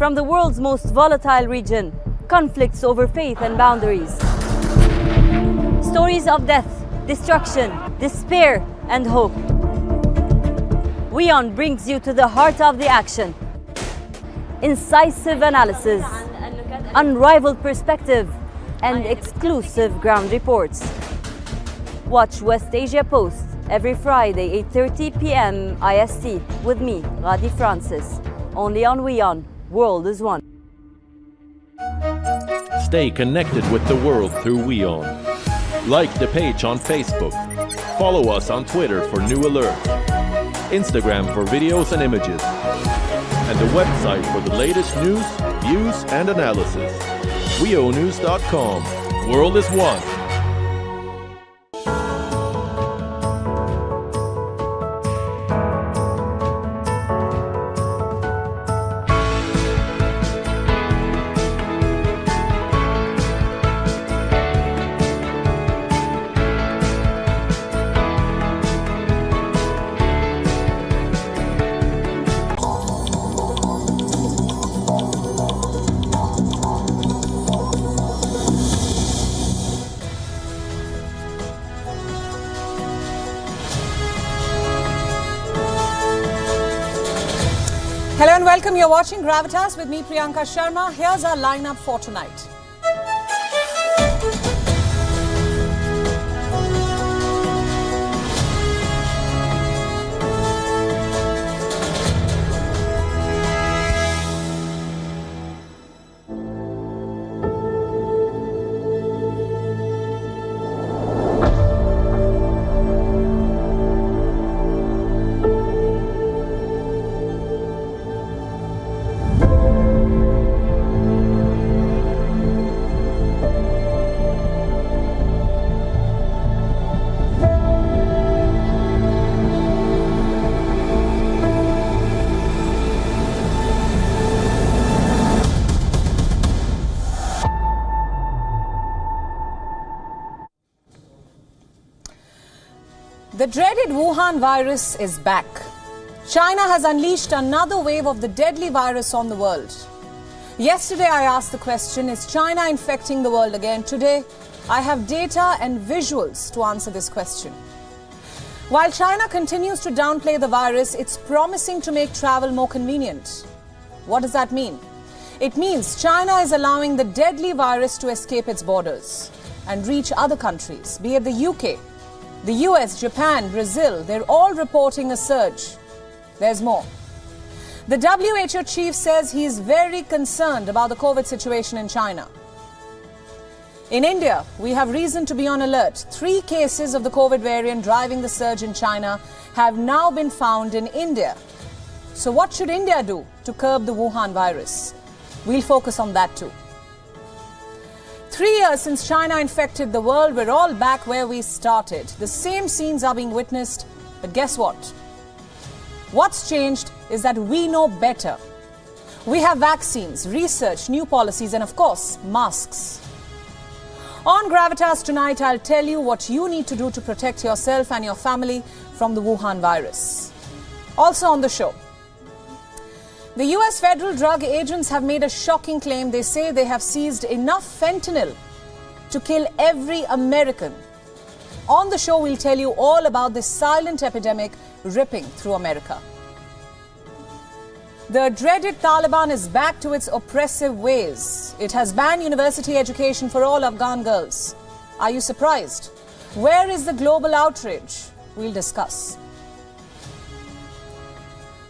From the world's most volatile region, conflicts over faith and boundaries. Stories of death, destruction, despair, and hope. WION brings you to the heart of the action. Incisive analysis, unrivaled perspective, and exclusive ground reports. Watch West Asia Post every Friday, 8:30 p.m. IST with me, Radi Francis. Only on WION, World is One. Stay connected with the world through WION. Like the page on Facebook. Follow us on Twitter for new alerts. Instagram for videos and images. And the website for the latest news, views, and analysis. WIOnews.com. World is One. Hello and welcome. You're watching Gravitas with me, Priyanka Sharma. Here's our lineup for tonight. The dreaded Wuhan virus is back. China has unleashed another wave of the deadly virus on the world. Yesterday I asked the question, is China infecting the world again? Today I have data and visuals to answer this question. While China continues to downplay the virus, it's promising to make travel more convenient. What does that mean? It means China is allowing the deadly virus to escape its borders and reach other countries, be it the UK, the US, Japan, Brazil. They're all reporting a surge. There's more. The WHO chief says he is very concerned about the COVID situation in China. In India, we have reason to be on alert. 3 cases of the COVID variant driving the surge in China have now been found in India. So what should India do to curb the Wuhan virus? We'll focus on that too. 3 years since China infected the world, we're all back where we started. The same scenes are being witnessed, but guess what? What's changed is that we know better. We have vaccines, research, new policies, and of course, masks. On Gravitas tonight, I'll tell you what you need to do to protect yourself and your family from the Wuhan virus. Also on the show, the US federal drug agents have made a shocking claim. They say they have seized enough fentanyl to kill every American. On the show, we'll tell you all about this silent epidemic ripping through America. The dreaded Taliban is back to its oppressive ways. It has banned university education for all Afghan girls. Are you surprised? Where is the global outrage? We'll discuss.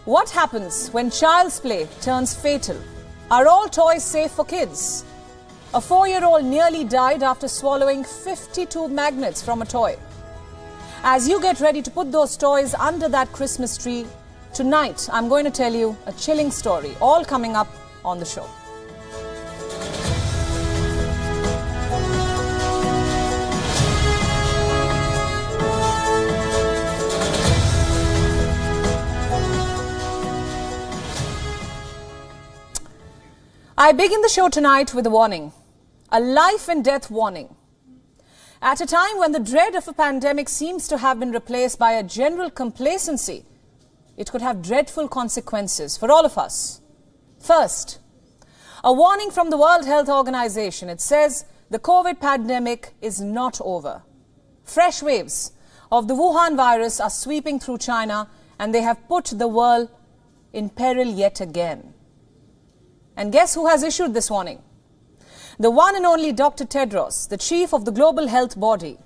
What happens when child's play turns fatal? Are all toys safe for kids? A 4-year-old nearly died after swallowing 52 magnets from a toy. As you get ready to put those toys under that Christmas tree, tonight I'm going to tell you a chilling story, all coming up on the show. I begin the show tonight with a warning, a life and death warning. At a time when the dread of a pandemic seems to have been replaced by a general complacency, it could have dreadful consequences for all of us. First, A warning from the World Health Organization. It says the COVID pandemic is not over. Fresh waves of the Wuhan virus are sweeping through China, and they have put the world in peril yet again. And guess who has issued this warning? The one and only Dr. Tedros, the chief of the global health body,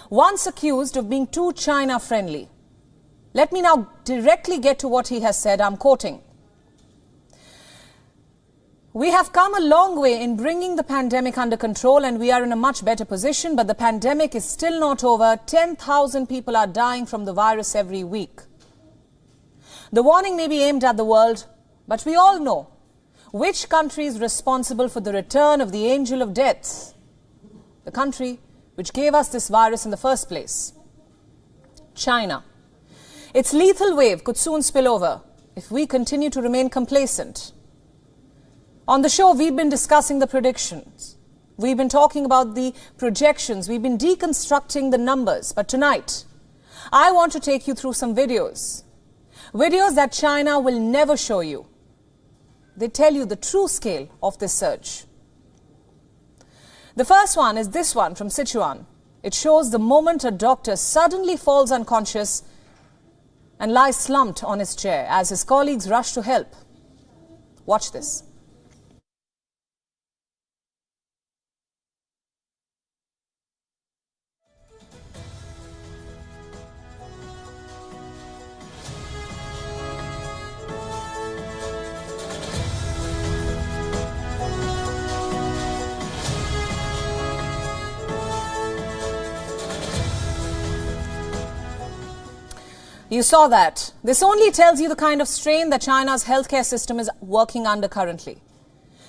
once accused of being too China-friendly. Let me now directly get to what he has said. I'm quoting. We have come a long way in bringing the pandemic under control, and we are in a much better position, but the pandemic is still not over. 10,000 people are dying from the virus every week. The warning may be aimed at the world, but we all know which country is responsible for the return of the angel of death, the country which gave us this virus in the first place. China. Its lethal wave could soon spill over if we continue to remain complacent. On the show, we've been discussing the predictions. We've been talking about the projections. We've been deconstructing the numbers. But tonight, I want to take you through some videos. Videos that China will never show you. They tell you the true scale of this surge. The first one is this one from Sichuan. It shows the moment a doctor suddenly falls unconscious and lies slumped on his chair as his colleagues rush to help. Watch this. You saw that. This only tells you the kind of strain that China's healthcare system is working under currently,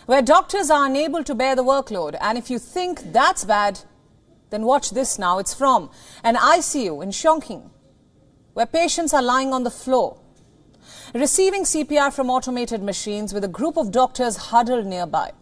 where doctors are unable to bear the workload. And if you think that's bad, then watch this now. It's from an ICU in Chongqing, where patients are lying on the floor, receiving CPR from automated machines with a group of doctors huddled nearby.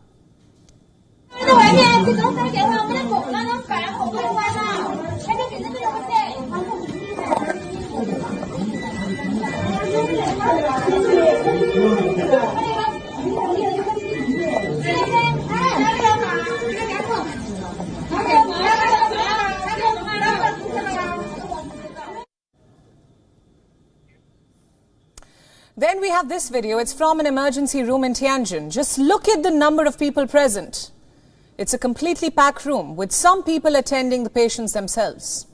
Then we have this video. It's from an emergency room in Tianjin. Just look at the number of people present. It's a completely packed room with some people attending the patients themselves.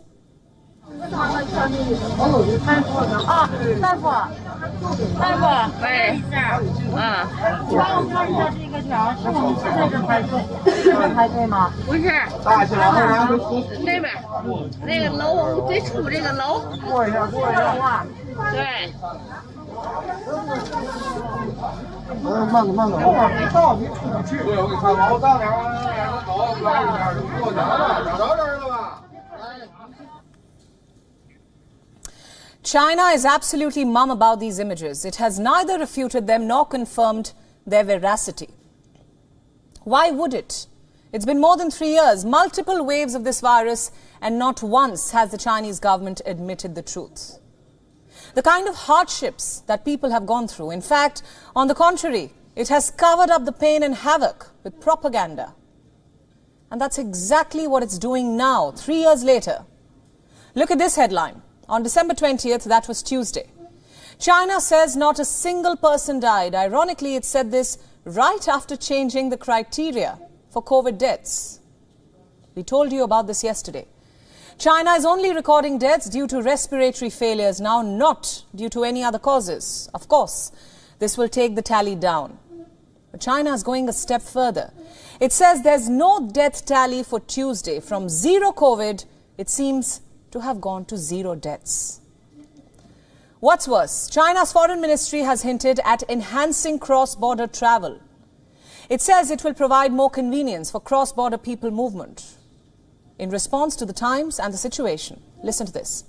China is absolutely mum about these images. It has neither refuted them nor confirmed their veracity. Why would it? It's been more than 3 years, multiple waves of this virus, and not once has the Chinese government admitted the truth. The kind of hardships that people have gone through. In fact, on the contrary, it has covered up the pain and havoc with propaganda. And that's exactly what it's doing now, 3 years later. Look at this headline. On December 20th, that was Tuesday. China says not a single person died. Ironically, it said this right after changing the criteria for COVID deaths. We told you about this yesterday. China is only recording deaths due to respiratory failures now, not due to any other causes. Of course, this will take the tally down. But China is going a step further. It says there's no death tally for Tuesday. From zero COVID, it seems to have gone to zero deaths. What's worse, China's foreign ministry has hinted at enhancing cross-border travel. It says it will provide more convenience for cross-border people movement. In response to the times and the situation, listen to this.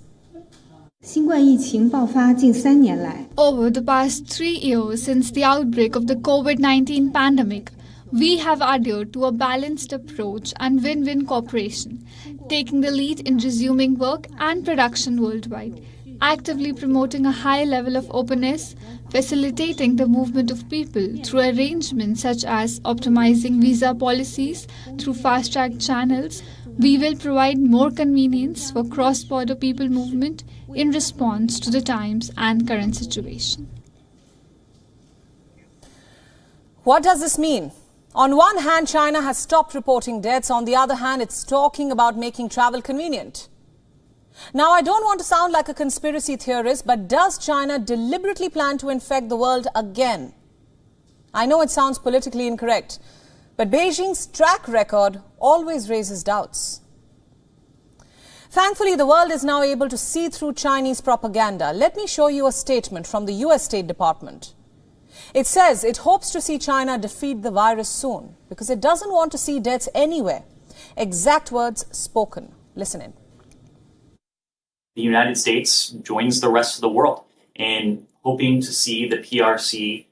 Over the past 3 years since the outbreak of the COVID-19 pandemic, we have adhered to a balanced approach and win-win cooperation, taking the lead in resuming work and production worldwide. actively promoting a high level of openness, facilitating the movement of people through arrangements such as optimizing visa policies through fast-track channels. We will provide more convenience for cross-border people movement in response to the times and current situation. What does this mean? On one hand, China has stopped reporting deaths. On the other hand, it's talking about making travel convenient. Now, I don't want to sound like a conspiracy theorist, but does China deliberately plan to infect the world again? I know it sounds politically incorrect, but Beijing's track record always raises doubts. Thankfully, the world is now able to see through Chinese propaganda. Let me show you a statement from the US State Department. It says it hopes to see China defeat the virus soon because it doesn't want to see deaths anywhere. Exact words spoken. Listen in. The United States joins the rest of the world in hoping to see the PRC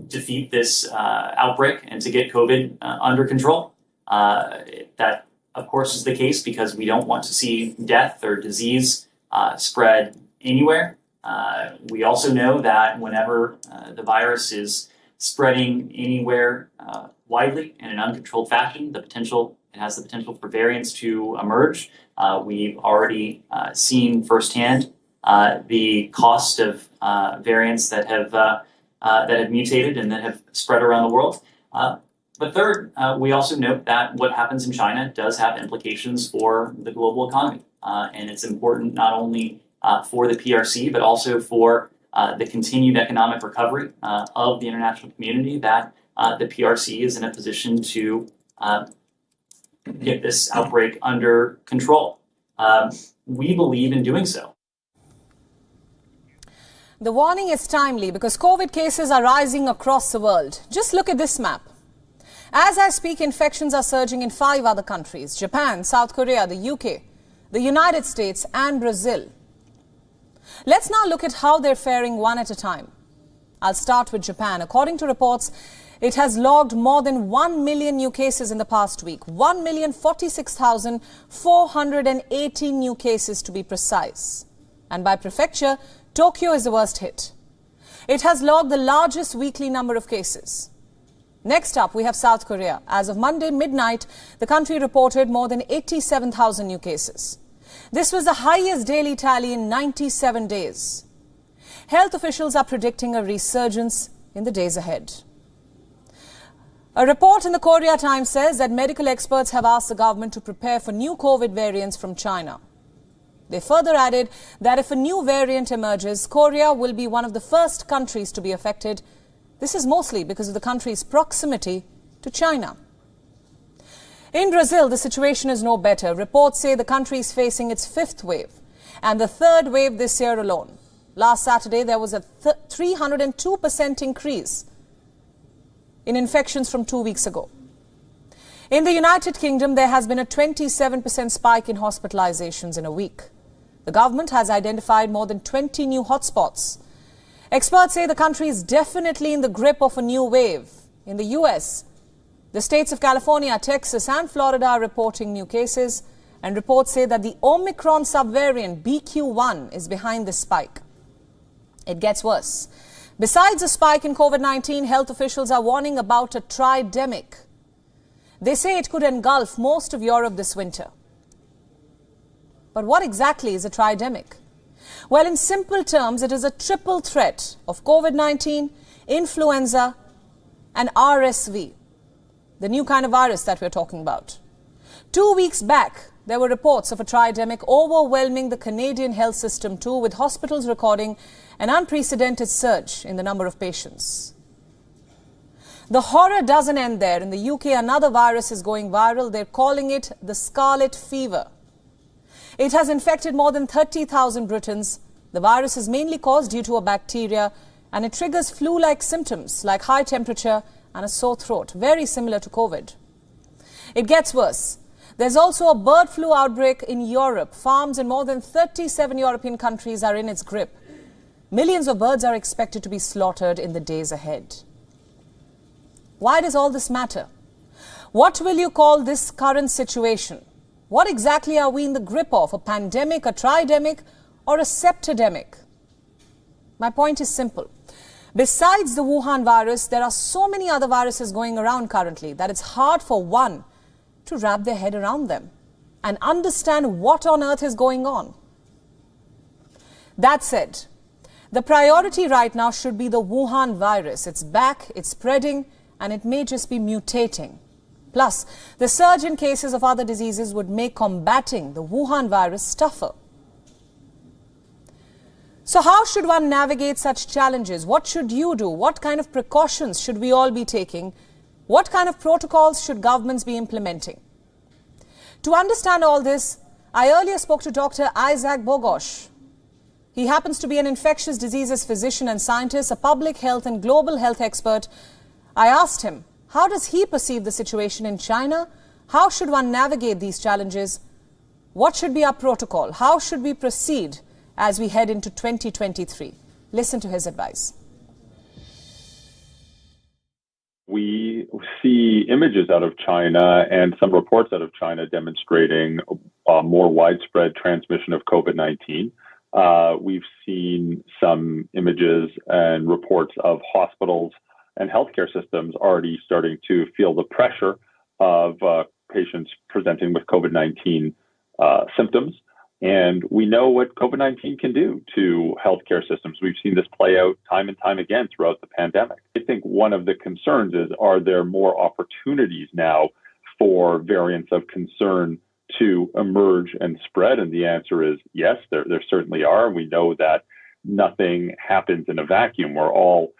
defeat this outbreak and to get COVID under control. That, of course, is the case because we don't want to see death or disease spread anywhere. We also know that whenever the virus is spreading anywhere widely in an uncontrolled fashion, it has the potential for variants to emerge. We've already seen firsthand the cost of variants that have mutated and that have spread around the world. But third, we also note that what happens in China does have implications for the global economy. And it's important not only for the PRC, but also for the continued economic recovery of the international community that the PRC is in a position to get this outbreak under control. We believe in doing so. The warning is timely because COVID cases are rising across the world. Just look at this map. As I speak, infections are surging in 5 other countries: Japan, South Korea, the UK, the United States and Brazil. Let's now look at how they're faring one at a time. I'll start with Japan. According to reports, it has logged more than 1 million new cases in the past week. 1,046,418 new cases to be precise. And by prefecture, Tokyo is the worst hit. It has logged the largest weekly number of cases. Next up, we have South Korea. As of Monday midnight, the country reported more than 87,000 new cases. This was the highest daily tally in 97 days. Health officials are predicting a resurgence in the days ahead. A report in the Korea Times says that medical experts have asked the government to prepare for new COVID variants from China. They further added that if a new variant emerges, Korea will be one of the first countries to be affected. This is mostly because of the country's proximity to China. In Brazil, the situation is no better. Reports say the country is facing its 5th wave and the 3rd wave this year alone. Last Saturday, there was a 302% increase in infections from 2 weeks ago. In the United Kingdom, there has been a 27% spike in hospitalizations in a week. The government has identified more than 20 new hotspots. Experts say the country is definitely in the grip of a new wave. In the US, the states of California, Texas and Florida are reporting new cases, and reports say that the Omicron subvariant BQ1 is behind this spike. It gets worse. Besides a spike in COVID-19, health officials are warning about a tridemic. They say it could engulf most of Europe this winter. But what exactly is a tridemic? Well, in simple terms, it is a triple threat of COVID-19, influenza and RSV, the new kind of virus that we're talking about. 2 weeks back, there were reports of a tridemic overwhelming the Canadian health system too, with hospitals recording an unprecedented surge in the number of patients. The horror doesn't end there. In the UK, another virus is going viral. They're calling it the scarlet fever. It has infected more than 30,000 Britons. The virus is mainly caused due to a bacteria, and it triggers flu-like symptoms like high temperature and a sore throat, very similar to COVID. It gets worse. There's also a bird flu outbreak in Europe. Farms in more than 37 European countries are in its grip. Millions of birds are expected to be slaughtered in the days ahead. Why does all this matter? What will you call this current situation? What exactly are we in the grip of? A pandemic, a tridemic, or a septidemic? My point is simple. Besides the Wuhan virus, there are so many other viruses going around currently that it's hard for one to wrap their head around them and understand what on earth is going on. That said, the priority right now should be the Wuhan virus. It's back, it's spreading, and it may just be mutating. Plus, the surge in cases of other diseases would make combating the Wuhan virus tougher. So how should one navigate such challenges? What should you do? What kind of precautions should we all be taking? What kind of protocols should governments be implementing? To understand all this, I earlier spoke to Dr. Isaac Bogosh. He happens to be an infectious diseases physician and scientist, a public health and global health expert. I asked him, how does he perceive the situation in China? How should one navigate these challenges? What should be our protocol? How should we proceed as we head into 2023? Listen to his advice. We see images out of China and some reports out of China demonstrating more widespread transmission of COVID-19. We've seen some images and reports of hospitals and healthcare systems already starting to feel the pressure of patients presenting with COVID-19 symptoms. And we know what COVID-19 can do to healthcare systems. We've seen this play out time and time again throughout the pandemic. I think one of the concerns is, are there more opportunities now for variants of concern to emerge and spread? And the answer is yes, there certainly are. We know that nothing happens in a vacuum. We're all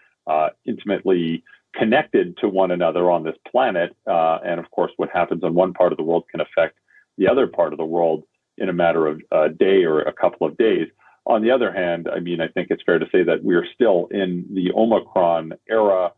intimately connected to one another on this planet. And of course, what happens in one part of the world can affect the other part of the world in a matter of a day or a couple of days. On the other hand, I mean, I think it's fair to say that we're still in the Omicron era.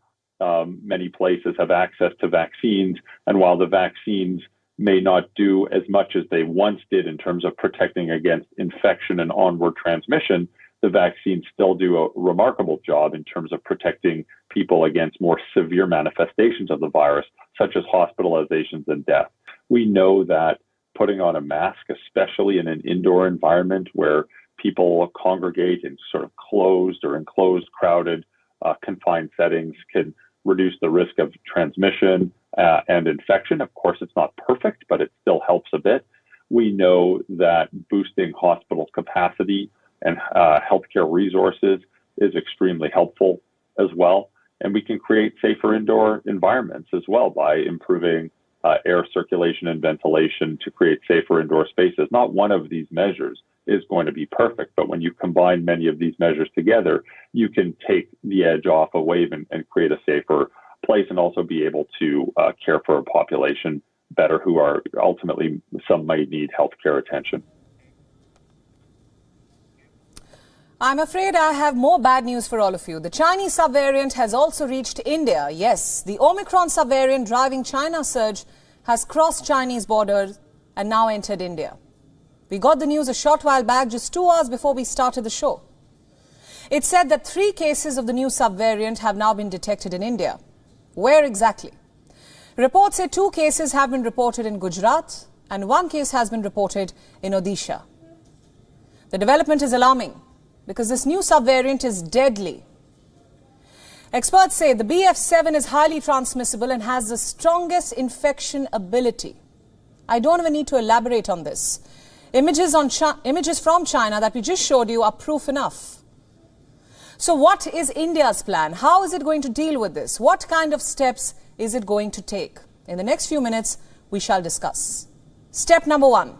Many places have access to vaccines. And while the vaccines may not do as much as they once did in terms of protecting against infection and onward transmission, the vaccines still do a remarkable job in terms of protecting people against more severe manifestations of the virus, such as hospitalizations and death. We know that putting on a mask, especially in an indoor environment where people congregate in sort of closed or enclosed, crowded, confined settings, can reduce the risk of transmission and infection. Of course, it's not perfect, but it still helps a bit. We know that boosting hospital capacity and healthcare resources is extremely helpful as well. And we can create safer indoor environments as well by improving air circulation and ventilation to create safer indoor spaces. Not one of these measures is going to be perfect, but when you combine many of these measures together, you can take the edge off a wave and create a safer place, and also be able to care for a population better who are ultimately, some might need healthcare attention. I'm afraid I have more bad news for all of you. The Chinese subvariant has also reached India. Yes, the Omicron subvariant driving China's surge has crossed Chinese borders and now entered India. We got the news a short while back, just 2 hours before we started the show. It said that 3 cases of the new subvariant have now been detected in India. Where exactly? Reports say 2 cases have been reported in Gujarat and 1 case has been reported in Odisha. The development is alarming, because this new subvariant is deadly. Experts say the BF7 is highly transmissible and has the strongest infection ability. I don't even need to elaborate on this. Images from China that we just showed you are proof enough. So what is India's plan? How is it going to deal with this? What kind of steps is it going to take? In the next few minutes, we shall discuss. Step number 1.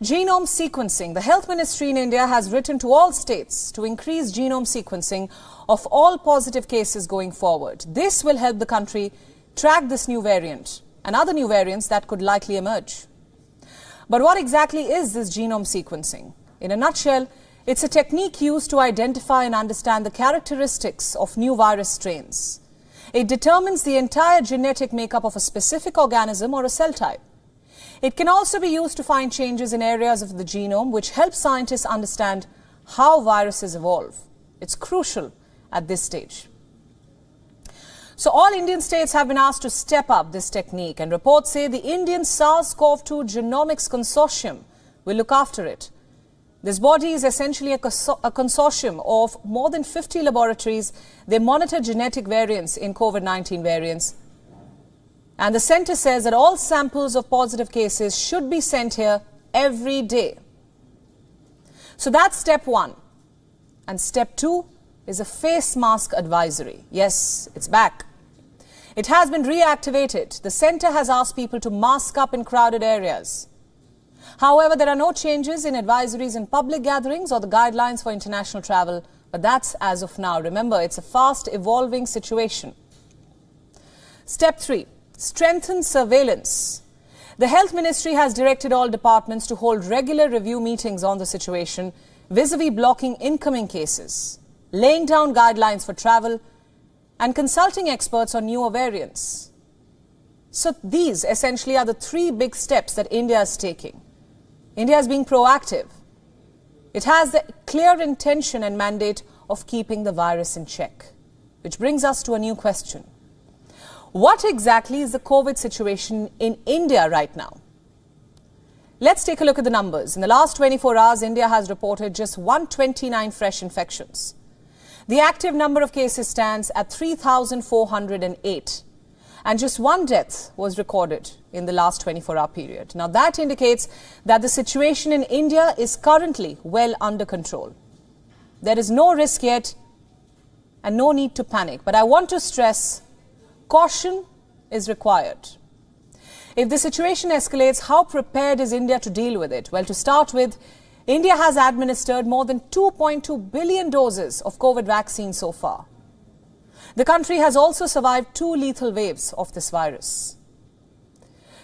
Genome sequencing. The Health Ministry in India has written to all states to increase genome sequencing of all positive cases going forward. This will help the country track this new variant and other new variants that could likely emerge. But what exactly is this genome sequencing? In a nutshell, it's a technique used to identify and understand the characteristics of new virus strains. It determines the entire genetic makeup of a specific organism or a cell type. It can also be used to find changes in areas of the genome which help scientists understand how viruses evolve. It's crucial at this stage. So all Indian states have been asked to step up this technique, and reports say the Indian SARS-CoV-2 Genomics Consortium will look after it. This body is essentially a consortium of more than 50 laboratories. They monitor genetic variants in COVID-19 variants. And the centre says that all samples of positive cases should be sent here every day. So that's step one. And step two is a face mask advisory. Yes, it's back. It has been reactivated. The centre has asked people to mask up in crowded areas. However, there are no changes in advisories in public gatherings or the guidelines for international travel. But that's as of now. Remember, it's a fast evolving situation. Step three, strengthen surveillance. The Health Ministry has directed all departments to hold regular review meetings on the situation vis-a-vis blocking incoming cases, laying down guidelines for travel and consulting experts on newer variants. So these essentially are the three big steps that India is taking. India is being proactive. It has the clear intention and mandate of keeping the virus in check. Which brings us to a new question. What exactly is the COVID situation in India right now? Let's take a look at the numbers. In the last 24 hours, India has reported just 129 fresh infections. The active number of cases stands at 3,408. And just one death was recorded in the last 24-hour period. Now, that indicates that the situation in India is currently well under control. There is no risk yet and no need to panic. But I want to stress, caution is required. If the situation escalates, how prepared is India to deal with it? Well, to start with, India has administered more than 2.2 billion doses of COVID vaccine so far. The country has also survived 2 lethal waves of this virus.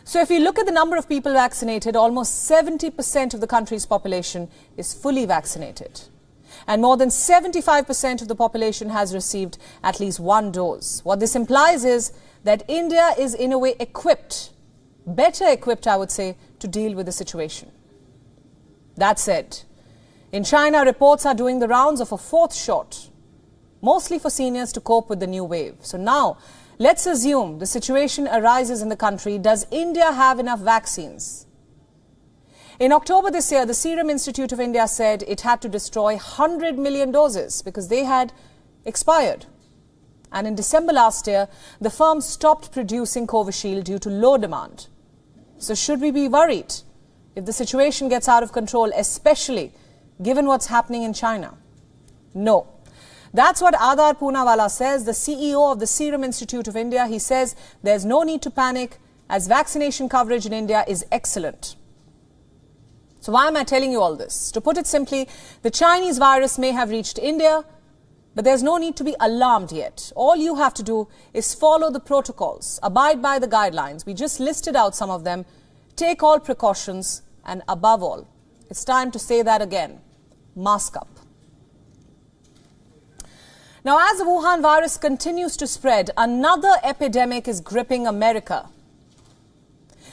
So if you look at the number of people vaccinated, almost 70% of the country's population is fully vaccinated. And more than 75% of the population has received at least one dose. What this implies is that India is in a way equipped, better equipped, I would say, to deal with the situation. That said, in China, reports are doing the rounds of a 4th shot, mostly for seniors to cope with the new wave. So now, let's assume the situation arises in the country. Does India have enough vaccines? In October this year, the Serum Institute of India said it had to destroy 100 million doses because they had expired. And in December last year, the firm stopped producing Covishield due to low demand. So should we be worried if the situation gets out of control, especially given what's happening in China? No. That's what Adar Poonawala says, the CEO of the Serum Institute of India. He says there's no need to panic as vaccination coverage in India is excellent. So why am I telling you all this? To put it simply, the Chinese virus may have reached India, but there's no need to be alarmed yet. All you have to do is follow the protocols, abide by the guidelines. We just listed out some of them. Take all precautions, and above all, it's time to say that again, mask up. Now, as the Wuhan virus continues to spread, another epidemic is gripping America.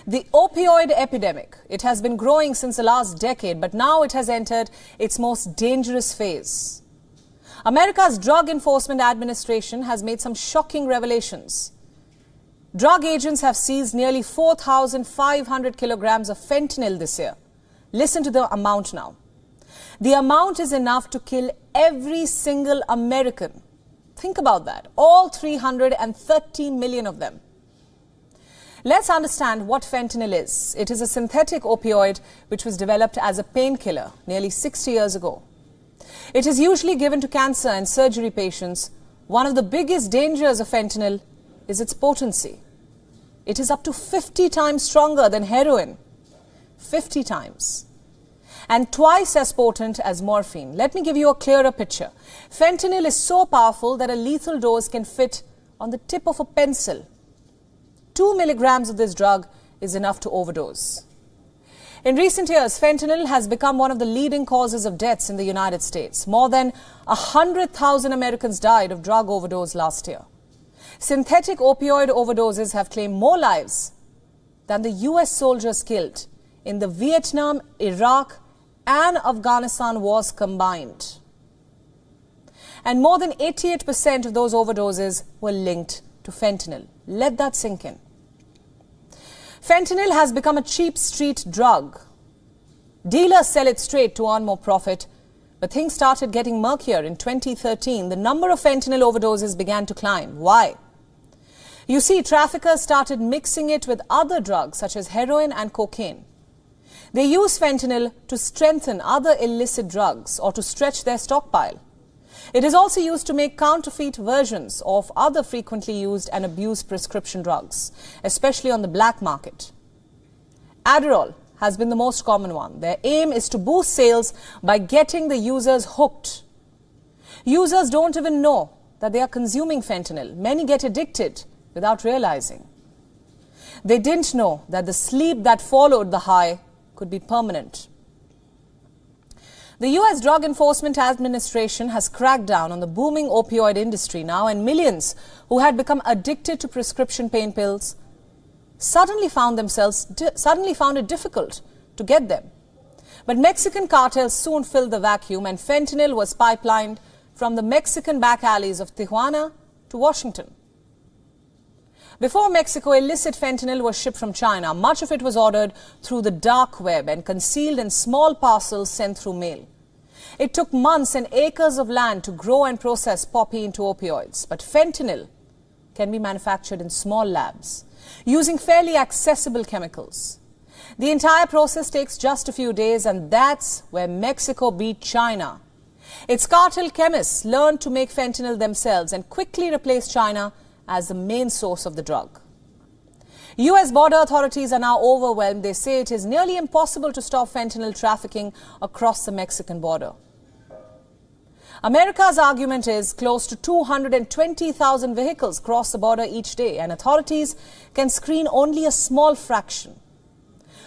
The opioid epidemic. It has been growing since the last decade, but now it has entered its most dangerous phase. America's Drug Enforcement Administration has made some shocking revelations. Drug agents have seized nearly 4,500 kilograms of fentanyl this year. Listen to the amount now. The amount is enough to kill every single American. Think about that. All 330 million of them. Let's understand what fentanyl is. It is a synthetic opioid which was developed as a painkiller nearly 60 years ago. It is usually given to cancer and surgery patients. One of the biggest dangers of fentanyl is its potency. It is up to 50 times stronger than heroin. 50 times. And twice as potent as morphine. Let me give you a clearer picture. Fentanyl is so powerful that a lethal dose can fit on the tip of a pencil. 2 milligrams of this drug is enough to overdose. In recent years, fentanyl has become one of the leading causes of deaths in the United States. More than 100,000 Americans died of drug overdose last year. Synthetic opioid overdoses have claimed more lives than the US soldiers killed in the Vietnam, Iraq, and Afghanistan wars combined. And more than 88% of those overdoses were linked to fentanyl. Let that sink in. Fentanyl has become a cheap street drug. Dealers sell it straight to earn more profit. But things started getting murkier. In 2013, the number of fentanyl overdoses began to climb. Why? You see, traffickers started mixing it with other drugs such as heroin and cocaine. They use fentanyl to strengthen other illicit drugs or to stretch their stockpile. It is also used to make counterfeit versions of other frequently used and abused prescription drugs, especially on the black market. Adderall has been the most common one. Their aim is to boost sales by getting the users hooked. Users don't even know that they are consuming fentanyl. Many get addicted without realizing. They didn't know that the sleep that followed the high could be permanent. The US Drug Enforcement Administration has cracked down on the booming opioid industry now, and millions who had become addicted to prescription pain pills suddenly found it difficult to get them. But Mexican cartels soon filled the vacuum, and fentanyl was pipelined from the Mexican back alleys of Tijuana to Washington. Before Mexico, illicit fentanyl was shipped from China. Much of it was ordered through the dark web and concealed in small parcels sent through mail. It took months and acres of land to grow and process poppy into opioids. But fentanyl can be manufactured in small labs using fairly accessible chemicals. The entire process takes just a few days, and that's where Mexico beat China. Its cartel chemists learned to make fentanyl themselves and quickly replaced China as the main source of the drug. US border authorities are now overwhelmed. They say it is nearly impossible to stop fentanyl trafficking across the Mexican border. America's argument is close to 220,000 vehicles cross the border each day, and authorities can screen only a small fraction.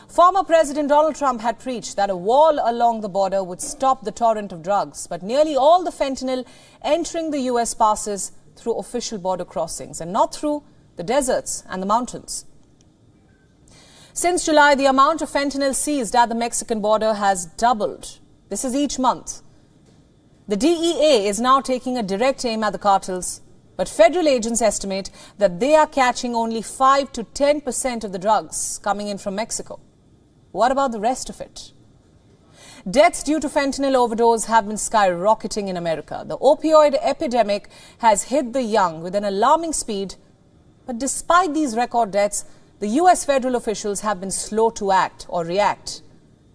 Former President Donald Trump had preached that a wall along the border would stop the torrent of drugs, but nearly all the fentanyl entering the US passes through official border crossings and not through the deserts and the mountains. Since July, the amount of fentanyl seized at the Mexican border has doubled. This is each month. The DEA is now taking a direct aim at the cartels, but federal agents estimate that they are catching only 5 to 10% of the drugs coming in from Mexico. What about the rest of it? Deaths due to fentanyl overdose have been skyrocketing in America. The opioid epidemic has hit the young with an alarming speed. But despite these record deaths, the US federal officials have been slow to act or react.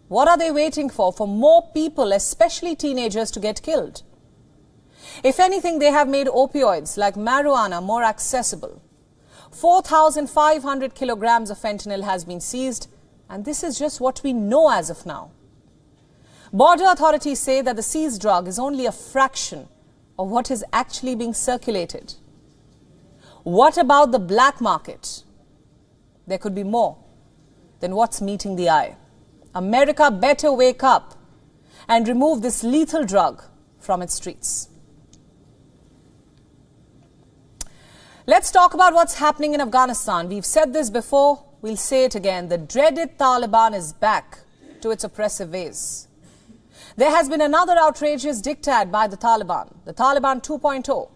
What are they waiting for more people, especially teenagers, to get killed? If anything, they have made opioids like marijuana more accessible. 4,500 kilograms of fentanyl has been seized, and this is just what we know as of now. Border authorities say that the seized drug is only a fraction of what is actually being circulated. What about the black market? There could be more than what's meeting the eye. America better wake up and remove this lethal drug from its streets. Let's talk about what's happening in Afghanistan. We've said this before, we'll say it again. The dreaded Taliban is back to its oppressive ways. There has been another outrageous diktat by the Taliban 2.0.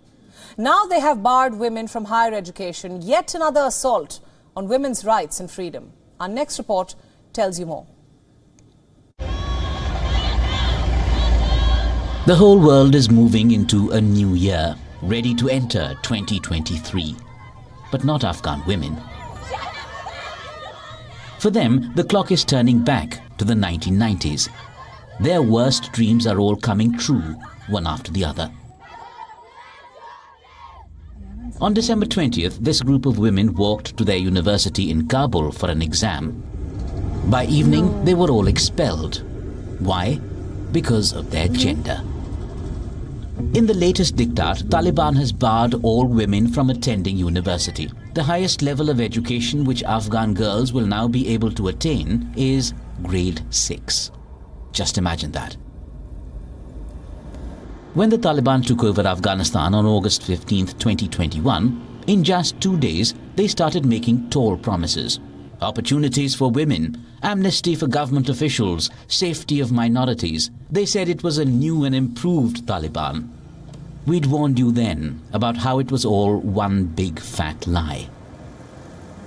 Now they have barred women from higher education, yet another assault on women's rights and freedom. Our next report tells you more. The whole world is moving into a new year, ready to enter 2023. But not Afghan women. For them, the clock is turning back to the 1990s. Their worst dreams are all coming true, one after the other. On December 20th, this group of women walked to their university in Kabul for an exam. By evening, they were all expelled. Why? Because of their gender. In the latest diktat, Taliban has barred all women from attending university. The highest level of education which Afghan girls will now be able to attain is grade 6. Just imagine that. When the Taliban took over Afghanistan on August 15th, 2021, in just 2 days, they started making tall promises. Opportunities for women, amnesty for government officials, safety of minorities. They said it was a new and improved Taliban. We'd warned you then about how it was all one big fat lie.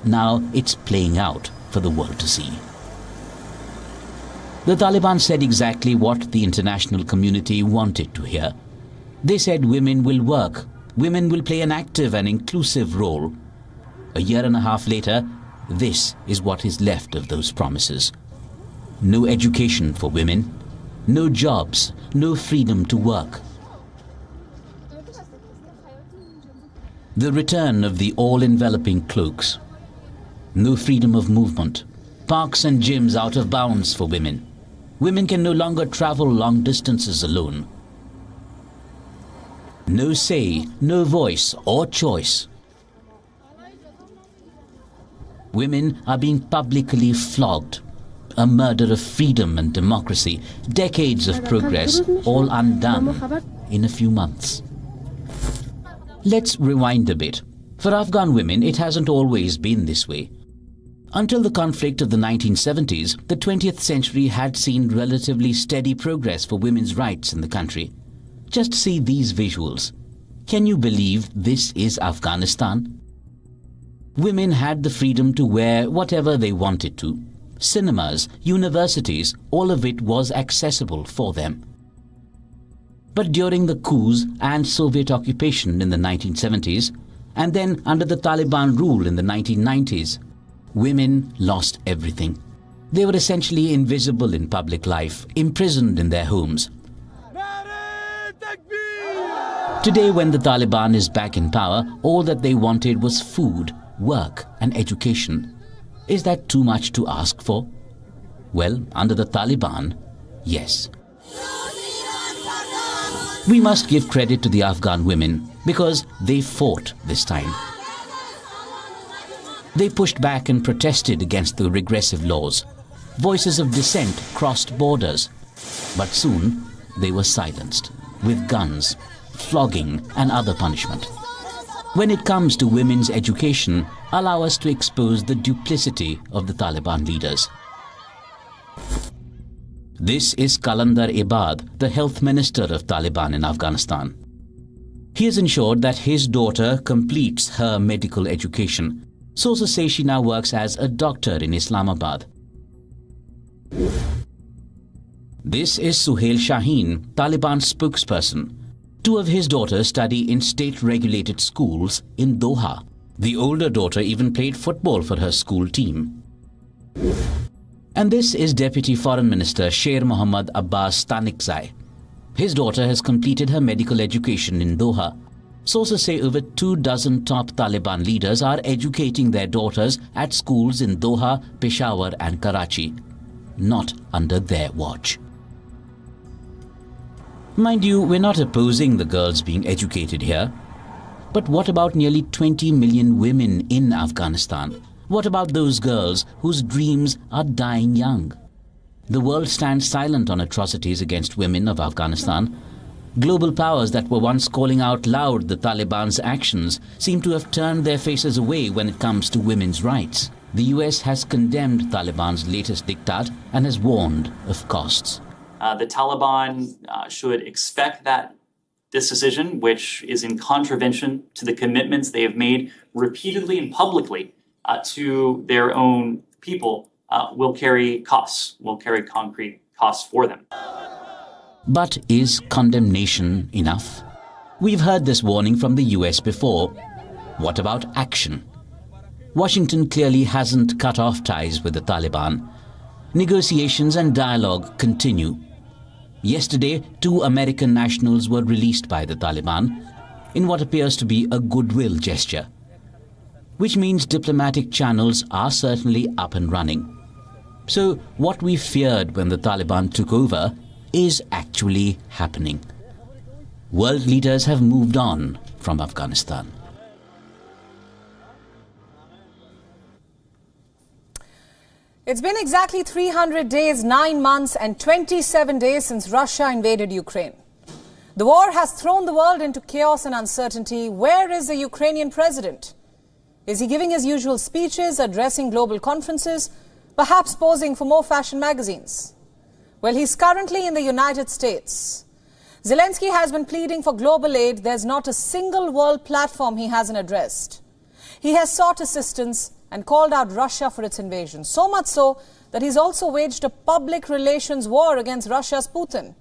Now it's playing out for the world to see. The Taliban said exactly what the international community wanted to hear. They said women will work, women will play an active and inclusive role. A year and a half later, this is what is left of those promises. No education for women, no jobs, no freedom to work. The return of the all-enveloping cloaks. No freedom of movement. Parks and gyms out of bounds for women. Women can no longer travel long distances alone. No say, no voice or choice. Women are being publicly flogged. A murder of freedom and democracy. Decades of progress, all undone in a few months. Let's rewind a bit. For Afghan women, it hasn't always been this way. Until the conflict of the 1970s, the 20th century had seen relatively steady progress for women's rights in the country. Just see these visuals. Can you believe this is Afghanistan? Women had the freedom to wear whatever they wanted to. Cinemas, universities, all of it was accessible for them. But during the coups and Soviet occupation in the 1970s, and then under the Taliban rule in the 1990s, women lost everything. They were essentially invisible in public life, imprisoned in their homes. Today, when the Taliban is back in power, all that they wanted was food, work, and education. Is that too much to ask for? Well, under the Taliban, yes. We must give credit to the Afghan women because they fought this time. They pushed back and protested against the regressive laws. Voices of dissent crossed borders. But soon they were silenced with guns, flogging and other punishment. When it comes to women's education, allow us to expose the duplicity of the Taliban leaders. This is Qalandar Ibad, the health minister of Taliban in Afghanistan. He has ensured that his daughter completes her medical education. Sources say she now works as a doctor in Islamabad. This is Suhail Shaheen, Taliban's spokesperson. Two of his daughters study in state-regulated schools in Doha. The older daughter even played football for her school team. And this is Deputy Foreign Minister Sher Mohammad Abbas Stanikzai. His daughter has completed her medical education in Doha. Sources say over 24 top Taliban leaders are educating their daughters at schools in Doha, Peshawar and Karachi. Not under their watch. Mind you, we're not opposing the girls being educated here. But what about nearly 20 million women in Afghanistan? What about those girls whose dreams are dying young? The world stands silent on atrocities against women of Afghanistan. Global powers that were once calling out loud the Taliban's actions seem to have turned their faces away when it comes to women's rights. The US has condemned Taliban's latest diktat and has warned of costs. The Taliban should expect that this decision, which is in contravention to the commitments they have made repeatedly and publicly to their own people, will carry costs, will carry concrete costs for them. But is condemnation enough? We've heard this warning from the US before. What about action? Washington clearly hasn't cut off ties with the Taliban. Negotiations and dialogue continue. Yesterday, 2 American nationals were released by the Taliban in what appears to be a goodwill gesture, which means diplomatic channels are certainly up and running. So what we feared when the Taliban took over is actually happening. World leaders have moved on from Afghanistan. It's been exactly 300 days, 9 months and 27 days since Russia invaded Ukraine. The war has thrown the world into chaos and uncertainty. Where is the Ukrainian president? Is he giving his usual speeches, addressing global conferences, perhaps posing for more fashion magazines? Well, he's currently in the United States. Zelensky has been pleading for global aid. There's not a single world platform he hasn't addressed. He has sought assistance and called out Russia for its invasion. So much so that he's also waged a public relations war against Russia's Putin.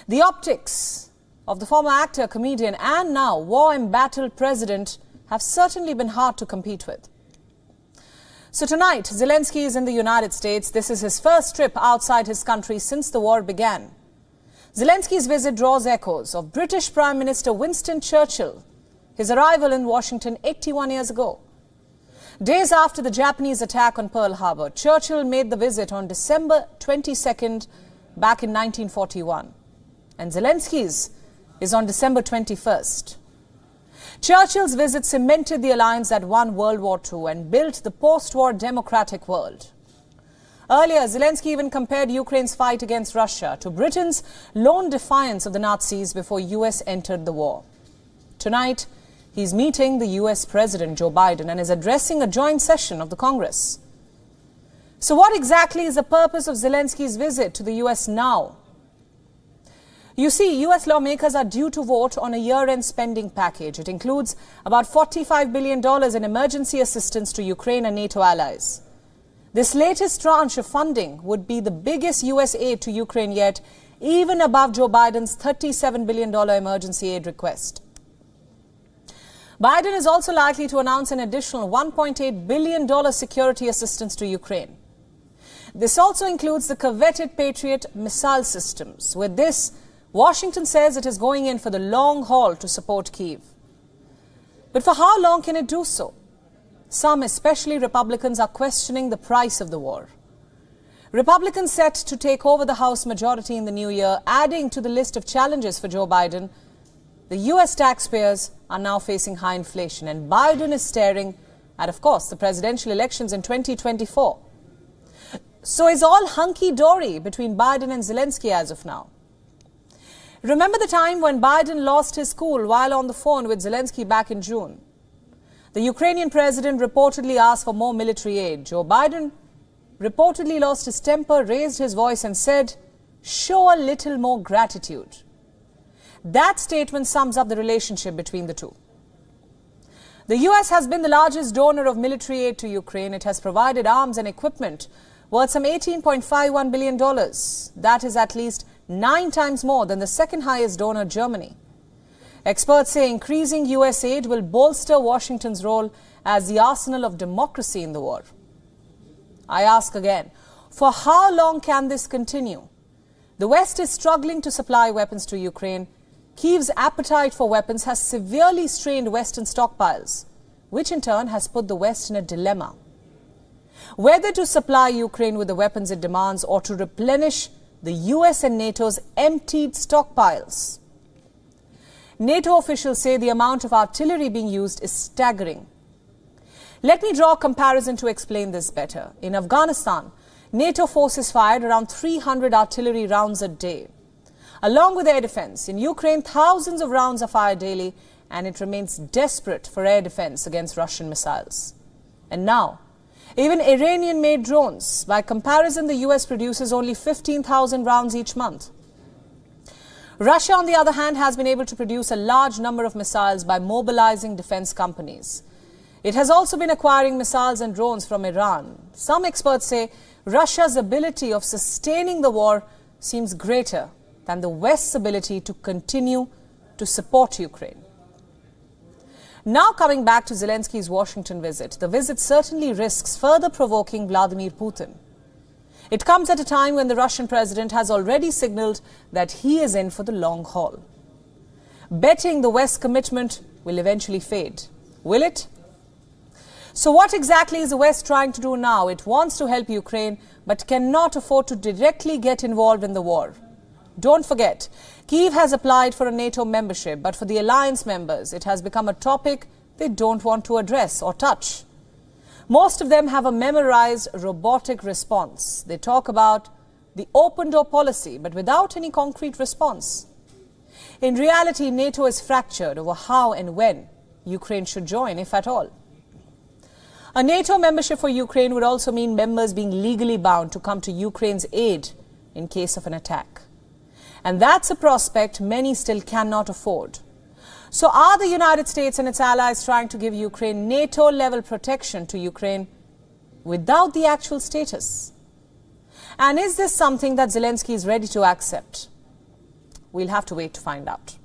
The optics of the former actor, comedian and now war-embattled president have certainly been hard to compete with. So tonight, Zelensky is in the United States. This is his first trip outside his country since the war began. Zelensky's visit draws echoes of British Prime Minister Winston Churchill, his arrival in Washington 81 years ago. Days after the Japanese attack on Pearl Harbor, Churchill made the visit on December 22nd back in 1941. And Zelensky's is on December 21st. Churchill's visit cemented the alliance that won World War II and built the post-war democratic world. Earlier, Zelensky even compared Ukraine's fight against Russia to Britain's lone defiance of the Nazis before US entered the war. Tonight, he's meeting the US President Joe Biden and is addressing a joint session of the Congress. So what exactly is the purpose of Zelensky's visit to the US now? You see, US lawmakers are due to vote on a year-end spending package. It includes about $45 billion in emergency assistance to Ukraine and NATO allies. This latest tranche of funding would be the biggest US aid to Ukraine yet, even above Joe Biden's $37 billion emergency aid request. Biden is also likely to announce an additional $1.8 billion security assistance to Ukraine. This also includes the coveted Patriot missile systems. With this, Washington says it is going in for the long haul to support Kyiv. But for how long can it do so? Some, especially Republicans, are questioning the price of the war. Republicans set to take over the House majority in the new year, adding to the list of challenges for Joe Biden. The US taxpayers are now facing high inflation, and Biden is staring at, of course, the presidential elections in 2024. So is all hunky-dory between Biden and Zelensky as of now? Remember the time when Biden lost his cool while on the phone with Zelensky back in June? The Ukrainian president reportedly asked for more military aid. Joe Biden reportedly lost his temper, raised his voice and said, "Show a little more gratitude." That statement sums up the relationship between the two. The US has been the largest donor of military aid to Ukraine. It has provided arms and equipment worth some $18.51 billion. That is at least 9 times more than the second highest donor, Germany. Experts say increasing US aid will bolster Washington's role as the arsenal of democracy in the war. I ask again, for how long can this continue? The West is struggling to supply weapons to Ukraine. Kyiv's appetite for weapons has severely strained Western stockpiles, which in turn has put the West in a dilemma. Whether to supply Ukraine with the weapons it demands or to replenish the US and NATO's emptied stockpiles. NATO officials say the amount of artillery being used is staggering. Let me draw a comparison to explain this better. In Afghanistan, NATO forces fired around 300 artillery rounds a day. Along with air defense, in Ukraine, thousands of rounds are fired daily, and it remains desperate for air defense against Russian missiles. And now, even Iranian-made drones. By comparison, the US produces only 15,000 rounds each month. Russia, on the other hand, has been able to produce a large number of missiles by mobilizing defense companies. It has also been acquiring missiles and drones from Iran. Some experts say Russia's ability of sustaining the war seems greater than the West's ability to continue to support Ukraine. Now coming back to Zelensky's Washington visit, the visit certainly risks further provoking Vladimir Putin. It comes at a time when the Russian president has already signaled that he is in for the long haul. Betting the West's commitment will eventually fade. Will it? So what exactly is the West trying to do now? It wants to help Ukraine, but cannot afford to directly get involved in the war. Don't forget, Kyiv has applied for a NATO membership, but for the alliance members, it has become a topic they don't want to address or touch. Most of them have a memorized robotic response. They talk about the open door policy, but without any concrete response. In reality, NATO is fractured over how and when Ukraine should join, if at all. A NATO membership for Ukraine would also mean members being legally bound to come to Ukraine's aid in case of an attack. And that's a prospect many still cannot afford. So are the United States and its allies trying to give Ukraine NATO-level protection to Ukraine without the actual status? And is this something that Zelensky is ready to accept? We'll have to wait to find out.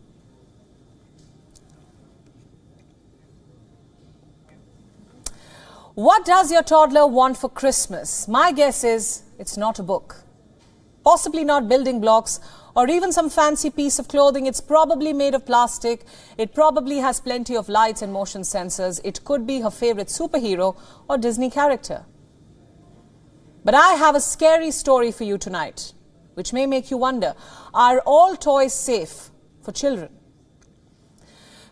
What does your toddler want for Christmas? My guess is it's not a book. Possibly not building blocks or even some fancy piece of clothing. It's probably made of plastic. It probably has plenty of lights and motion sensors. It could be her favorite superhero or Disney character. But I have a scary story for you tonight, which may make you wonder, are all toys safe for children?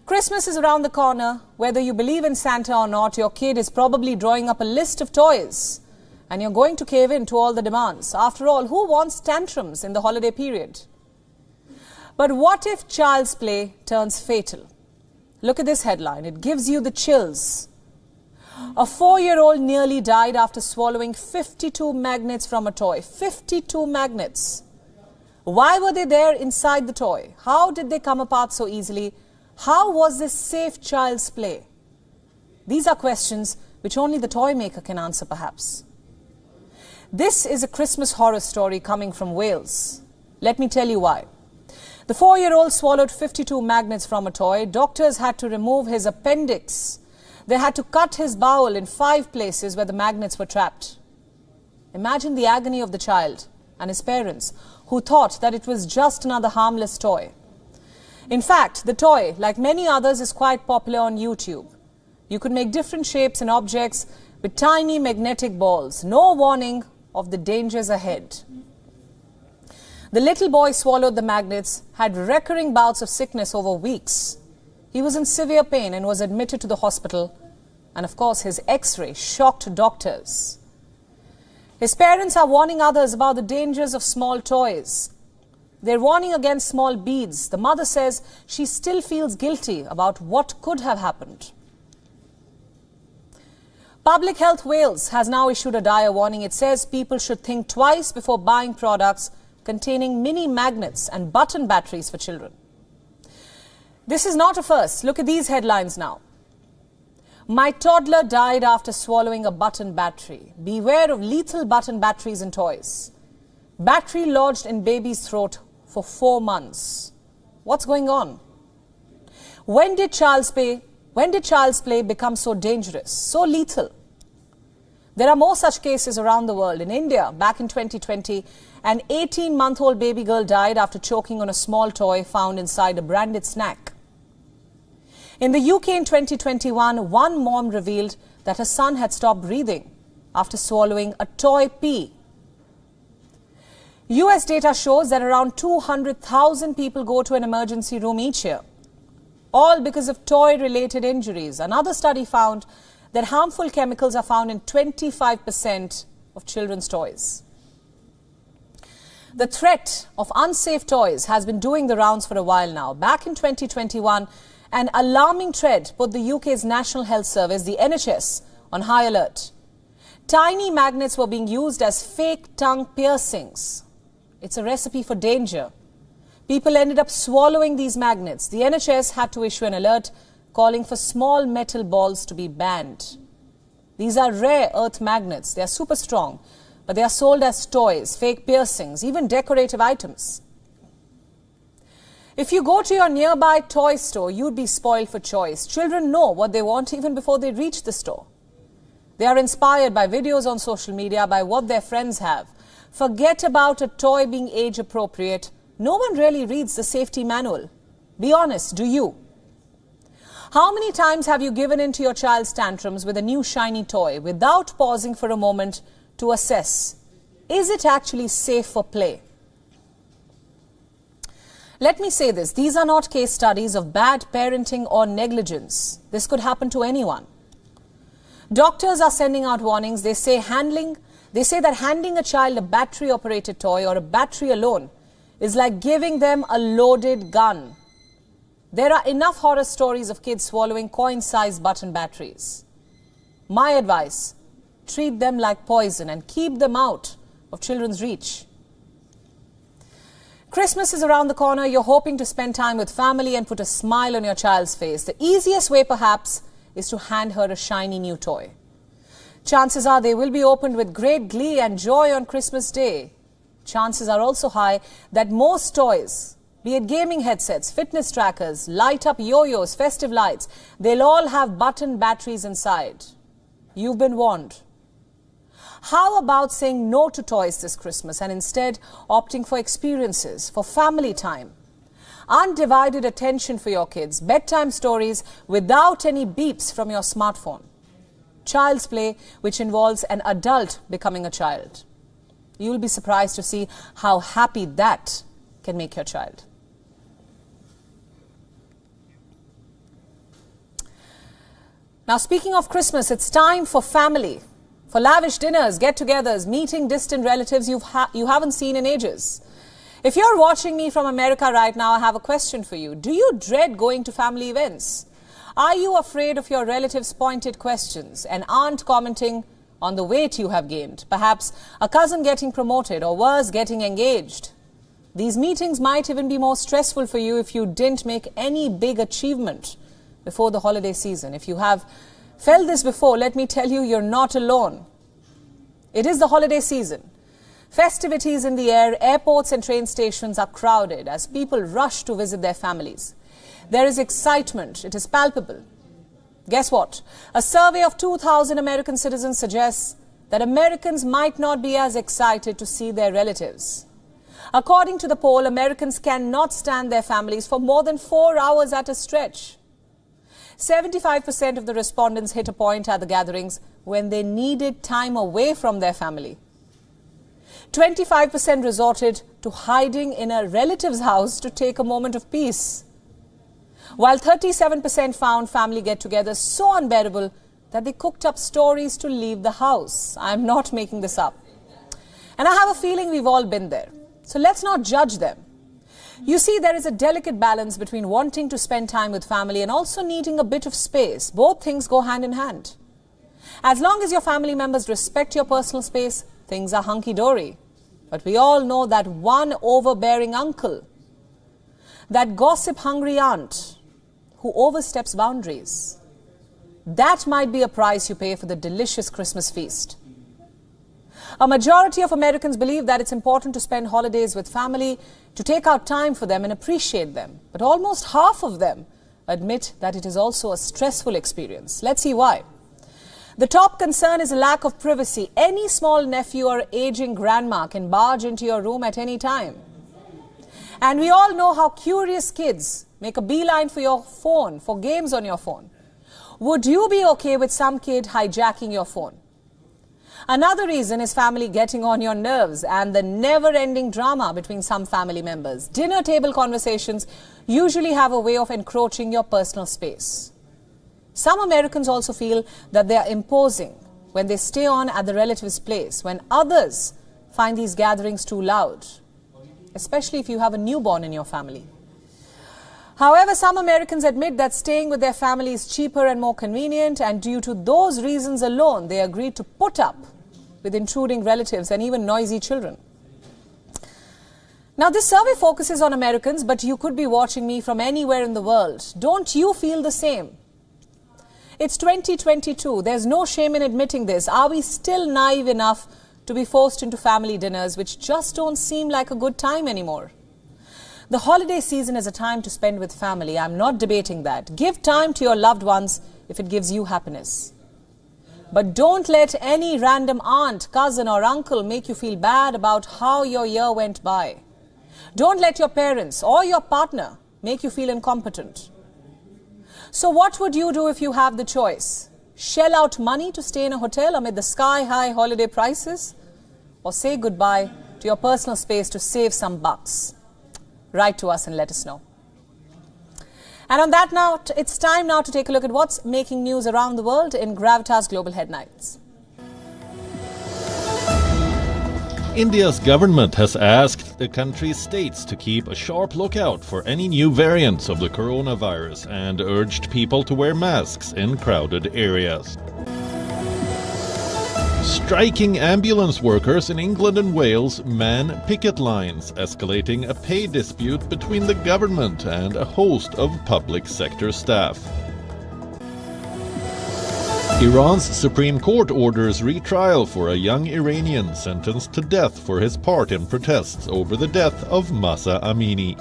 Christmas is around the corner. Whether you believe in Santa or not, your kid is probably drawing up a list of toys, and you're going to cave in to all the demands. After all, who wants tantrums in the holiday period? But what if child's play turns fatal? Look at this headline. It gives you the chills. A 4-year-old nearly died after swallowing 52 magnets from a toy. 52 magnets. Why were they there inside the toy? How did they come apart so easily? How was this safe child's play? These are questions which only the toy maker can answer, perhaps. This is a Christmas horror story coming from Wales. Let me tell you why. The 4-year-old swallowed 52 magnets from a toy. Doctors had to remove his appendix. They had to cut his bowel in 5 places where the magnets were trapped. Imagine the agony of the child and his parents, who thought that it was just another harmless toy. In fact, the toy, like many others, is quite popular on YouTube. You could make different shapes and objects with tiny magnetic balls. No warning of the dangers ahead. The little boy swallowed the magnets, had recurring bouts of sickness over weeks. He was in severe pain and was admitted to the hospital. And of course, his X-ray shocked doctors. His parents are warning others about the dangers of small toys. They're warning against small beads. The mother says she still feels guilty about what could have happened. Public Health Wales has now issued a dire warning. It says people should think twice before buying products containing mini magnets and button batteries for children. This is not a first. Look at these headlines now. My toddler died after swallowing a button battery. Beware of lethal button batteries in toys. Battery lodged in baby's throat for 4 months. What's going on? When did child's play become so dangerous, so lethal? There are more such cases around the world. In India, back in 2020, an 18-month-old baby girl died after choking on a small toy found inside a branded snack. In the UK in 2021, one mom revealed that her son had stopped breathing after swallowing a toy pea. US data shows that around 200,000 people go to an emergency room each year, all because of toy-related injuries. Another study found that harmful chemicals are found in 25% of children's toys. The threat of unsafe toys has been doing the rounds for a while now. Back in 2021, an alarming trend put the UK's National Health Service, the NHS, on high alert. Tiny magnets were being used as fake tongue piercings. It's a recipe for danger. People ended up swallowing these magnets. The NHS had to issue an alert calling for small metal balls to be banned. These are rare earth magnets. They are super strong, but they are sold as toys, fake piercings, even decorative items. If you go to your nearby toy store, you'd be spoiled for choice. Children know what they want even before they reach the store. They are inspired by videos on social media, by what their friends have. Forget about a toy being age appropriate. No one really reads the safety manual. Be honest, do you? How many times have you given in to your child's tantrums with a new shiny toy without pausing for a moment to assess, is it actually safe for play? Let me say this, these are not case studies of bad parenting or negligence. This could happen to anyone. Doctors are sending out warnings. They say that handing a child a battery-operated toy or a battery alone is like giving them a loaded gun. There are enough horror stories of kids swallowing coin-sized button batteries. My advice, treat them like poison and keep them out of children's reach. Christmas is around the corner, you're hoping to spend time with family and put a smile on your child's face. The easiest way, perhaps, is to hand her a shiny new toy. Chances are they will be opened with great glee and joy on Christmas Day. Chances are also high that most toys, be it gaming headsets, fitness trackers, light-up yo-yos, festive lights, they'll all have button batteries inside. You've been warned. How about saying no to toys this Christmas and instead opting for experiences, for family time? Undivided attention for your kids, bedtime stories without any beeps from your smartphone. Child's play which involves an adult becoming a child. You'll be surprised to see how happy that can make your child. Now, speaking of Christmas, it's time for family. For lavish dinners, get-togethers, meeting distant relatives you haven't seen in ages. If you're watching me from America right now, I have a question for you. Do you dread going to family events? Are you afraid of your relatives' pointed questions, an aunt commenting on the weight you have gained, perhaps a cousin getting promoted or worse, getting engaged? These meetings might even be more stressful for you if you didn't make any big achievement before the holiday season. If you have felt this before, let me tell you, you're not alone. It is the holiday season. Festivities in the air, airports and train stations are crowded as people rush to visit their families. There is excitement. It is palpable. Guess what? A survey of 2,000 American citizens suggests that Americans might not be as excited to see their relatives. According to the poll, Americans cannot stand their families for more than 4 hours at a stretch. 75% of the respondents hit a point at the gatherings when they needed time away from their family. 25% resorted to hiding in a relative's house to take a moment of peace, while 37% found family get-togethers so unbearable that they cooked up stories to leave the house. I'm not making this up. And I have a feeling we've all been there. So let's not judge them. You see, there is a delicate balance between wanting to spend time with family and also needing a bit of space. Both things go hand in hand. As long as your family members respect your personal space, things are hunky-dory. But we all know that one overbearing uncle, that gossip-hungry aunt who oversteps boundaries, that might be a price you pay for the delicious Christmas feast. A majority of Americans believe that it's important to spend holidays with family, to take out time for them and appreciate them. But almost half of them admit that it is also a stressful experience. Let's see why. The top concern is a lack of privacy. Any small nephew or aging grandma can barge into your room at any time. And we all know how curious kids make a beeline for your phone, for games on your phone. Would you be okay with some kid hijacking your phone? Another reason is family getting on your nerves and the never-ending drama between some family members. Dinner table conversations usually have a way of encroaching your personal space. Some Americans also feel that they are imposing when they stay on at the relative's place, when others find these gatherings too loud, especially if you have a newborn in your family. However, some Americans admit that staying with their family is cheaper and more convenient, and due to those reasons alone, they agreed to put up with intruding relatives and even noisy children. Now, this survey focuses on Americans, but you could be watching me from anywhere in the world. Don't you feel the same? It's 2022. There's no shame in admitting this. Are we still naive enough to be forced into family dinners which just don't seem like a good time anymore? The holiday season is a time to spend with family. I'm not debating that. Give time to your loved ones if it gives you happiness. But don't let any random aunt, cousin or uncle make you feel bad about how your year went by. Don't let your parents or your partner make you feel incompetent. So what would you do if you have the choice? Shell out money to stay in a hotel amid the sky-high holiday prices? Or say goodbye to your personal space to save some bucks? Write to us and let us know. And on that note, it's time now to take a look at what's making news around the world in Gravitas Global Headlines. India's government has asked the country's states to keep a sharp lookout for any new variants of the coronavirus and urged people to wear masks in crowded areas. Striking ambulance workers in England and Wales man picket lines, escalating a pay dispute between the government and a host of public sector staff. Iran's Supreme Court orders retrial for a young Iranian sentenced to death for his part in protests over the death of Mahsa Amini.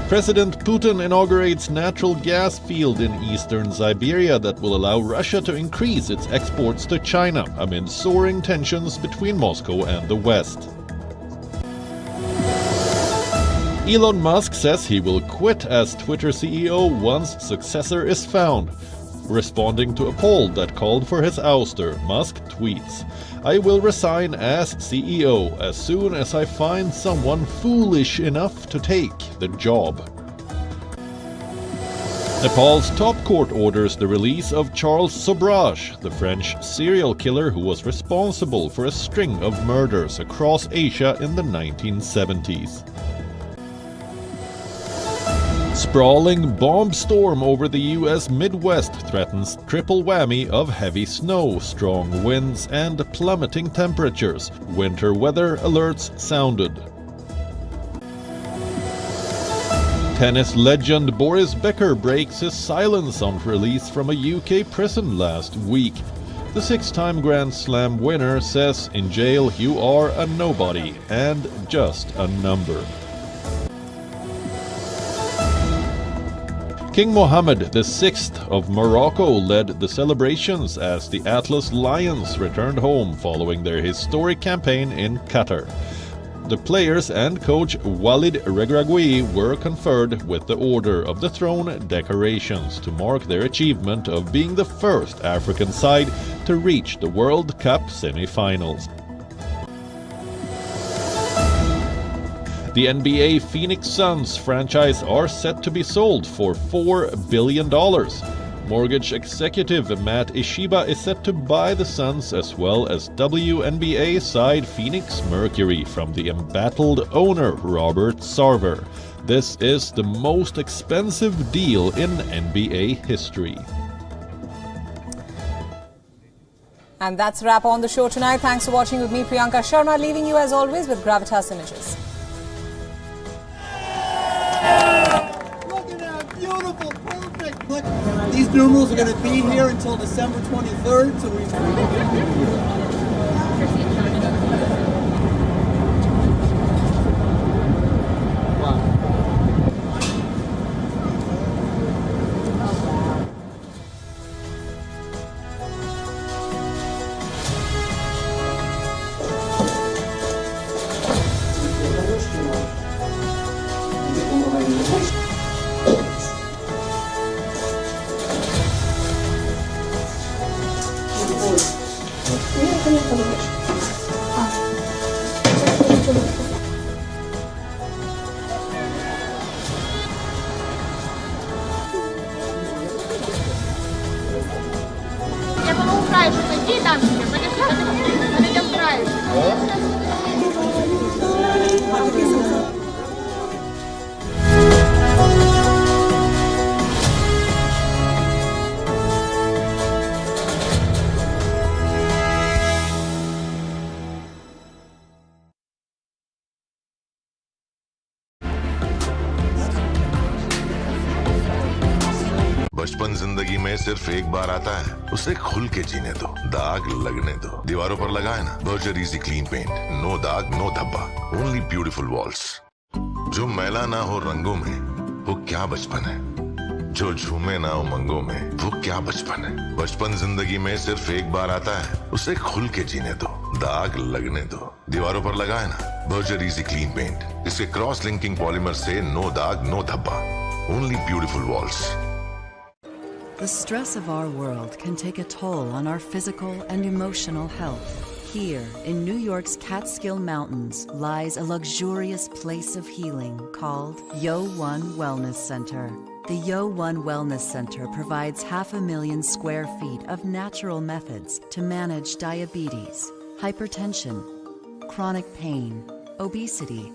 President Putin inaugurates natural gas field in eastern Siberia that will allow Russia to increase its exports to China amid soaring tensions between Moscow and the West. Elon Musk says he will quit as Twitter CEO once successor is found. Responding to a poll that called for his ouster, Musk tweets, "I will resign as CEO as soon as I find someone foolish enough to take the job." Nepal's top court orders the release of Charles Sobrage, the French serial killer who was responsible for a string of murders across Asia in the 1970s. Sprawling bomb storm over the U.S. Midwest threatens triple whammy of heavy snow, strong winds, and plummeting temperatures. Winter weather alerts sounded. Tennis legend Boris Becker breaks his silence on release from a UK prison last week. The six-time Grand Slam winner says in jail you are a nobody and just a number. King Mohammed VI of Morocco led the celebrations as the Atlas Lions returned home following their historic campaign in Qatar. The players and coach Walid Regragui were conferred with the Order of the Throne decorations to mark their achievement of being the first African side to reach the World Cup semi-finals. The NBA Phoenix Suns franchise are set to be sold for $4 billion. Mortgage executive Matt Ishiba is set to buy the Suns as well as WNBA side Phoenix Mercury from the embattled owner Robert Sarver. This is the most expensive deal in NBA history. And that's a wrap on the show tonight. Thanks for watching with me, Priyanka Sharma, leaving you as always with Gravitas Images. Look at that, beautiful, perfect. Look, these numerals are going to be here until December 23rd, so we... बचपन जिंदगी में सिर्फ एक बार आता है, उसे खुल के जीने दो, दाग लगने दो। दीवारों पर लगाए ना Berger easy clean paint, no दाग नो धब्बा, ओनली ब्यूटीफुल वॉल्स। जो मैला ना हो रंगों में, वो क्या बचपन है। जो झूमे ना उमंगों में, वो क्या बचपन है। बचपन जिंदगी में सिर्फ एक बार आता है, उसे खुल के जीने दो, दाग लगने दो। दीवारों पर लगाए ना बर्जर इजी क्लीन पेंट, इसके क्रॉस लिंकिंग पॉलीमर से नो दाग नो धब्बा, only beautiful walls. The stress of our world can take a toll on our physical and emotional health. Here, in New York's Catskill Mountains, lies a luxurious place of healing called WION Wellness Center. The WION Wellness Center provides 500,000 square feet of natural methods to manage diabetes, hypertension, chronic pain, obesity,